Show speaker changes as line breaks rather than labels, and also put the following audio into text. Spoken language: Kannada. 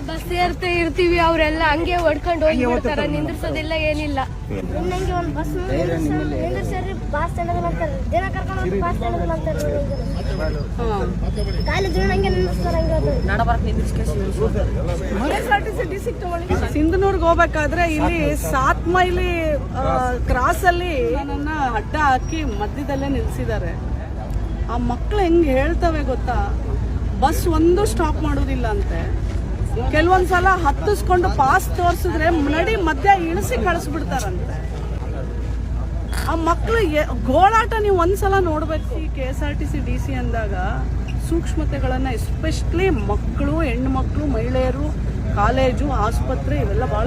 ಬಸ್ ಸೇರ್ತಾ ಇರ್ತೀವಿ, ಅವರೆಲ್ಲ ಹಂಗೆ ಹೊಡ್ಕೊಂಡು ಹೋಗಿ ಬಿಡ್ತಾರ, ನಿಂದ್ರಿಸೋದಿಲ್ಲ ಏನಿಲ್ಲ.
ನಂಗೆ ಒಂದು ಬಸ್ ನಿಂದ್ರಿಸಿ ಬಾಸ್ ಮಾಡ್ತಾರೆ, ದಿನ ಕರ್ಕೊಂಡು ಬಾಸ್ ಮಾಡ್ತಾರೆ. ಕಾಲೇಜ್ ನಂಗೆ
ಸಿಂಧನೂರ್ಗೆ ಹೋಗ್ಬೇಕಾದ್ರೆ ಇಲ್ಲಿ 7 ಮೈಲಿ ಕ್ರಾಸ್ ಅಲ್ಲಿ ನನ್ನ ಅಡ್ಡ ಹಾಕಿ ಮಧ್ಯದಲ್ಲೇ ನಿಲ್ಸಿದ್ದಾರೆ. ಆ ಮಕ್ಳು ಹೆಂಗ್ ಹೇಳ್ತವೆ ಗೊತ್ತಾ, ಬಸ್ ಒಂದು ಸ್ಟಾಪ್ ಮಾಡೋದಿಲ್ಲ ಅಂತೆ. ಕೆಲವೊಂದ್ಸಲ ಹತ್ತಿಸ್ಕೊಂಡು ಪಾಸ್ ತೋರಿಸಿದ್ರೆ ನಡಿ ಮಧ್ಯ ಇಳಿಸಿ ಕಳಿಸ್ಬಿಡ್ತಾರಂತೆ. ಆ ಮಕ್ಳು ಗೋಳಾಟ ನೀವು ಒಂದ್ಸಲ ನೋಡ್ಬೇಕು. ಈ KSRTC DC ಅಂದಾಗ ಸೂಕ್ಷ್ಮತೆಗಳನ್ನ, ಎಸ್ಪೆಷಲಿ ಮಕ್ಕಳು, ಹೆಣ್ಣು ಮಕ್ಕಳು, ಮಹಿಳೆಯರು, ಕಾಲೇಜು, ಆಸ್ಪತ್ರೆ ಇವೆಲ್ಲ ಬಹಳ